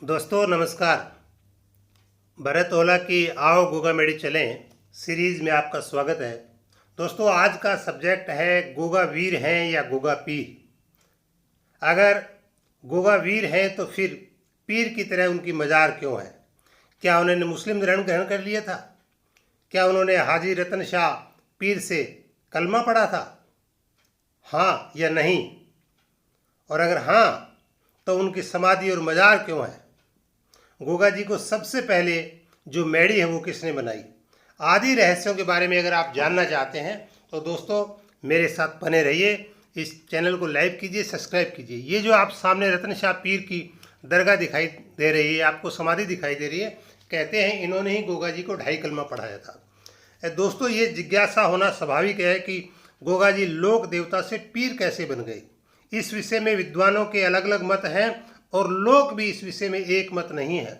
दोस्तों नमस्कार। भरत ओला की आओ गोगा मेडी चलें सीरीज़ में आपका स्वागत है। दोस्तों आज का सब्जेक्ट है गोगा वीर हैं या गोगा पीर। अगर गोगा वीर हैं तो फिर पीर की तरह उनकी मज़ार क्यों है? क्या उन्होंने मुस्लिम धर्म ग्रहण कर लिया था? क्या उन्होंने हाजी रतन शाह पीर से कलमा पढ़ा था? हाँ या नहीं? और अगर हाँ तो उनकी समाधि और मज़ार क्यों है? गोगा जी को सबसे पहले जो मेडी है वो किसने बनाई? आदि रहस्यों के बारे में अगर आप जानना चाहते हैं तो दोस्तों मेरे साथ बने रहिए। इस चैनल को लाइक कीजिए, सब्सक्राइब कीजिए। ये जो आप सामने रतन शाह पीर की दरगाह दिखाई दे रही है, आपको समाधि दिखाई दे रही है, कहते हैं इन्होंने ही गोगा जी को 2.5 कलमा पढ़ाया था। दोस्तों ये जिज्ञासा होना स्वाभाविक है कि गोगा जी लोक देवता से पीर कैसे बन गए। इस विषय में विद्वानों के अलग अलग मत हैं और लोग भी इस विषय में एक मत नहीं है।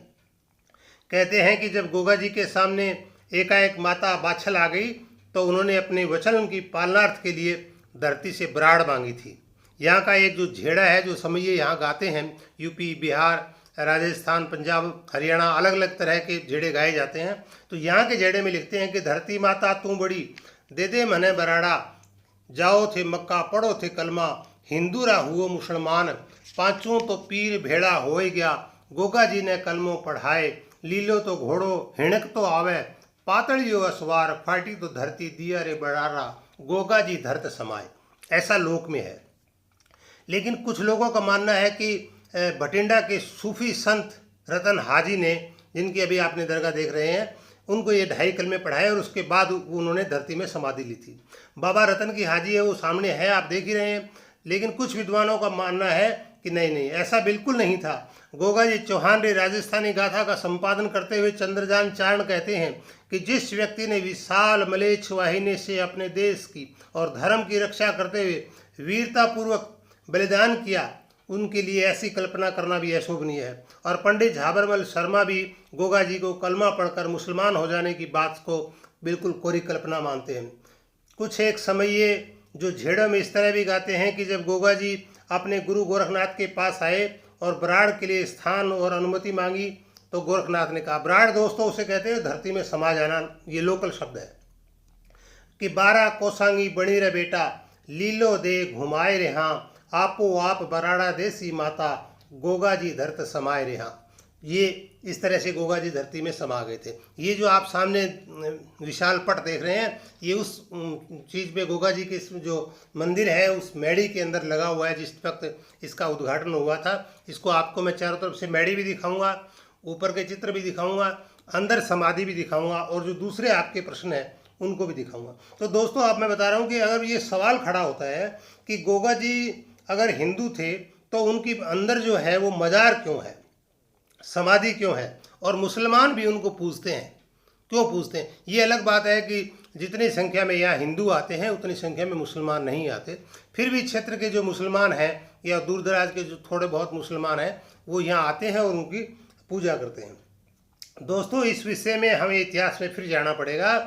कहते हैं कि जब गोगा जी के सामने एकाएक माता बाछल आ गई तो उन्होंने अपने वचन की पालनार्थ के लिए धरती से बराड़ मांगी थी। यहाँ का एक जो झेड़ा है, जो समझिए यहाँ गाते हैं, यूपी, बिहार, राजस्थान, पंजाब, हरियाणा, अलग अलग तरह के झेड़े गाए जाते हैं। तो यहाँ के झेड़े में लिखते हैं कि धरती माता तू बड़ी, दे दे मने बराड़ा, जाओ थे मक्का पढ़ो थे कलमा, हिंदू रा हुओ मुसलमान, पांचों तो पीर भेड़ा होए गया, गोगा जी ने कलमों पढ़ाए, लीलो तो घोड़ो हिणक तो आवे, पातड़ियो असवार, फाटी तो धरती दिया रे बड़ारा, गोगा जी धरत समाए। ऐसा लोक में है। लेकिन कुछ लोगों का मानना है कि भटिंडा के सूफी संत रतन हाजी ने, जिनकी अभी आपने दरगाह देख रहे हैं, उनको ये 2.5 कलमे पढ़ाए और उसके बाद उन्होंने धरती में समाधि ली थी। बाबा रतन की हाजी है, वो सामने है, आप देख ही रहे हैं। लेकिन कुछ विद्वानों का मानना है कि नहीं, ऐसा बिल्कुल नहीं था। गोगा जी चौहान रे राजस्थानी गाथा का संपादन करते हुए चंद्रजान चारण कहते हैं कि जिस व्यक्ति ने विशाल मलेच्छ वाहिनी से अपने देश की और धर्म की रक्षा करते हुए वीरतापूर्वक बलिदान किया, उनके लिए ऐसी कल्पना करना भी अशोभनीय है। और पंडित झाबरमल शर्मा भी गोगा जी को कलमा पढ़कर मुसलमान हो जाने की बात को बिल्कुल कोरी कल्पना मानते हैं। कुछ एक समये जो झेड़ों में इस तरह भी गाते हैं कि जब गोगा जी अपने गुरु गोरखनाथ के पास आए और बराड़ के लिए स्थान और अनुमति मांगी तो गोरखनाथ ने कहा, बराड़ दोस्तों उसे कहते हैं धरती में समा जाना, ये लोकल शब्द है, कि 12 कोसांगी बणी रे बेटा, लीलो दे घुमाए रेहा, आपो आप बराड़ा देसी माता, गोगा जी धरत समाए रेहा। ये इस तरह से गोगा जी धरती में समा गए थे। ये जो आप सामने विशाल पट देख रहे हैं, ये उस चीज़ पे गोगा जी के जो मंदिर है उस मेडी के अंदर लगा हुआ है जिस वक्त इसका उद्घाटन हुआ था। इसको आपको मैं चारों तरफ से मेडी भी दिखाऊंगा, ऊपर के चित्र भी दिखाऊंगा, अंदर समाधि भी दिखाऊंगा और जो दूसरे आपके प्रश्न हैं उनको भी दिखाऊंगा। तो दोस्तों आप मैं बता रहा हूँ कि अगर ये सवाल खड़ा होता है कि गोगा जी अगर हिंदू थे तो उनकी अंदर जो है वो मज़ार क्यों है, समाधि क्यों है, और मुसलमान भी उनको पूजते हैं, क्यों पूजते हैं? ये अलग बात है कि जितनी संख्या में यहाँ हिंदू आते हैं उतनी संख्या में मुसलमान नहीं आते। फिर भी क्षेत्र के जो मुसलमान हैं या दूर दराज के जो थोड़े बहुत मुसलमान हैं वो यहाँ आते हैं और उनकी पूजा करते हैं। दोस्तों इस विषय में हमें इतिहास में फिर जाना पड़ेगा।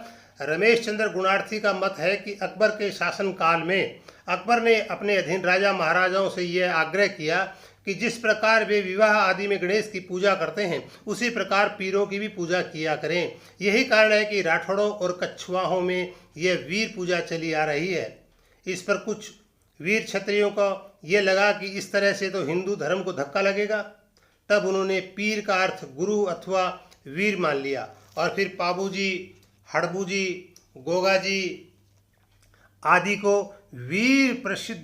रमेश चंद्र गुणार्थी का मत है कि अकबर के शासनकाल में अकबर ने अपने अधीन राजा महाराजाओं से यह आग्रह किया कि जिस प्रकार वे विवाह आदि में गणेश की पूजा करते हैं उसी प्रकार पीरों की भी पूजा किया करें। यही कारण है कि राठौड़ों और कछुआहों में यह वीर पूजा चली आ रही है। इस पर कुछ वीर क्षत्रियों को ये लगा कि इस तरह से तो हिंदू धर्म को धक्का लगेगा। तब उन्होंने पीर का अर्थ गुरु अथवा वीर मान लिया और फिर पाबूजी, हड़बूजी, गोगा जी आदि को वीर प्रसिद्ध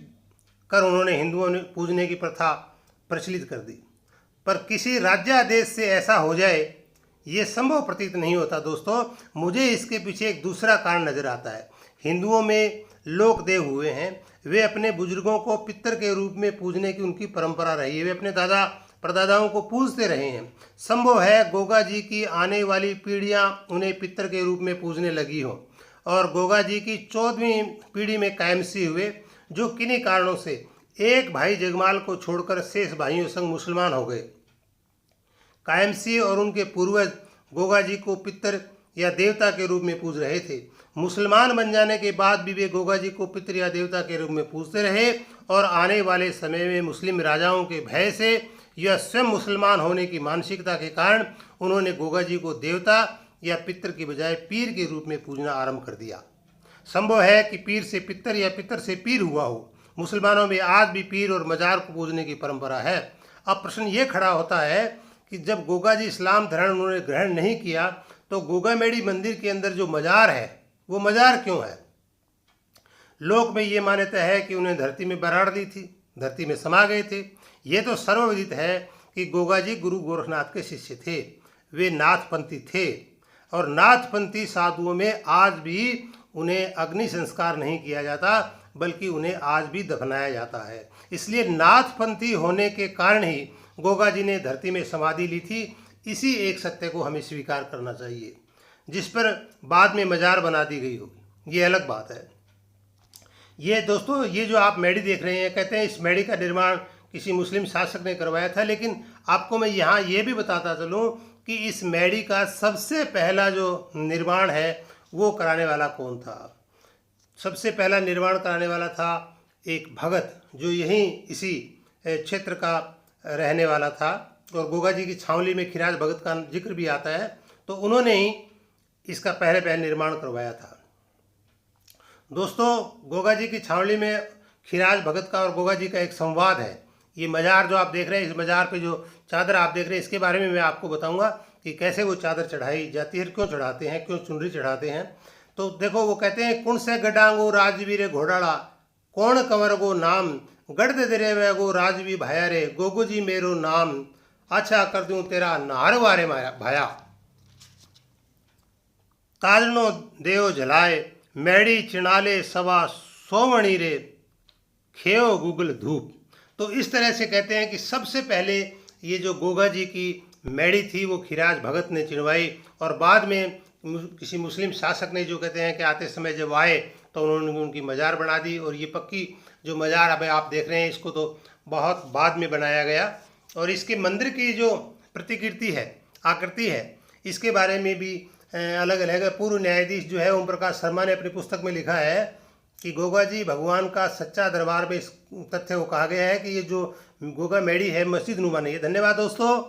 कर उन्होंने हिंदुओं ने पूजने की प्रथा प्रचलित कर दी। पर किसी राज्यादेश से ऐसा हो जाए ये संभव प्रतीत नहीं होता। दोस्तों मुझे इसके पीछे एक दूसरा कारण नजर आता है। हिंदुओं में लोक देव हुए हैं, वे अपने बुजुर्गों को पितर के रूप में पूजने की उनकी परंपरा रही है, वे अपने दादा परदादाओं को पूजते रहे हैं। संभव है गोगा जी की आने वाली पीढ़ियां उन्हें पितर के रूप में पूजने लगी हो और गोगा जी की 14वीं पीढ़ी में कायमसी हुए, जो किन्हीं कारणों से एक भाई जगमाल को छोड़कर शेष भाइयों संग मुसलमान हो गए। कायमसी और उनके पूर्वज गोगा जी को पितर या देवता के रूप में पूज रहे थे। मुसलमान बन जाने के बाद भी वे गोगा जी को पितर या देवता के रूप में पूजते रहे और आने वाले समय में मुस्लिम राजाओं के भय से या स्वयं मुसलमान होने की मानसिकता के कारण उन्होंने गोगा जी को देवता या पितर की बजाय पीर के रूप में पूजना आरंभ कर दिया। संभव है कि पीर से पितर या पितर से पीर हुआ हो। मुसलमानों में आज भी पीर और मजार को पूजने की परंपरा है। अब प्रश्न ये खड़ा होता है कि जब गोगा जी इस्लाम धर्म उन्होंने ग्रहण नहीं किया तो गोगामेड़ी मंदिर के अंदर जो मजार है वो मजार क्यों है? लोक में ये मान्यता है कि उन्हें धरती में बराड़ दी थी, धरती में समा गए थे। ये तो सर्वविदित है कि गोगा जी गुरु गोरखनाथ के शिष्य थे, वे नाथपंथी थे और नाथपंथी साधुओं में आज भी उन्हें अग्नि संस्कार नहीं किया जाता बल्कि उन्हें आज भी दफनाया जाता है। इसलिए नाथपंथी होने के कारण ही गोगा जी ने धरती में समाधि ली थी। इसी एक सत्य को हमें स्वीकार करना चाहिए, जिस पर बाद में मजार बना दी गई होगी, ये अलग बात है। ये दोस्तों, ये जो आप मेडी देख रहे हैं, कहते हैं इस मेडी का निर्माण किसी मुस्लिम शासक ने करवाया था, लेकिन आपको मैं यहाँ ये भी बताता चलूँ कि इस मेडी का सबसे पहला जो निर्माण है वो कराने वाला कौन था। सबसे पहला निर्माण कराने वाला था एक भगत जो यहीं इसी क्षेत्र का रहने वाला था और गोगा जी की छावनी में खिराज भगत का जिक्र भी आता है, तो उन्होंने ही इसका पहले निर्माण करवाया था। दोस्तों, गोगा जी की छावनी में खिराज भगत का और गोगा जी का एक संवाद है। ये मजार जो आप देख रहे हैं, इस मजार पे जो चादर आप देख रहे हैं, इसके बारे में मैं आपको बताऊंगा कि कैसे वो चादर चढ़ाई जाती है, क्यों चढ़ाते हैं, क्यों चुनरी चढ़ाते हैं। तो देखो, वो कहते हैं कुण से गडांगो राजवीर घोड़ाड़ा कौन कंवर गो नाम गढ़ दे रे वे गो राजवी भाया रे गोगो जी मेरो नाम अच्छा कर दूं तेरा नार वारे भाया ताजनो देव जलाए मैड़ी चिनाले सवा सोवणी रे खेओ गुगल धूप। तो इस तरह से कहते हैं कि सबसे पहले ये जो गोगा जी की मैड़ी थी वो खिराज भगत ने चिनवाई और बाद में किसी मुस्लिम शासक ने, जो कहते हैं कि आते समय जब आए तो उन्होंने उनकी मजार बना दी। और ये पक्की जो मजार अब आप देख रहे हैं, इसको तो बहुत बाद में बनाया गया। और इसके मंदिर की जो प्रतिकृति है, आकृति है, इसके बारे में भी अलग अलग है। पूर्व न्यायाधीश जो है ओम प्रकाश शर्मा ने अपनी पुस्तक में लिखा है कि गोगा जी भगवान का सच्चा दरबार में इस तथ्य को कहा गया है कि ये जो गोगा मेड़ी है मस्जिद नुमा नहीं है। धन्यवाद दोस्तों।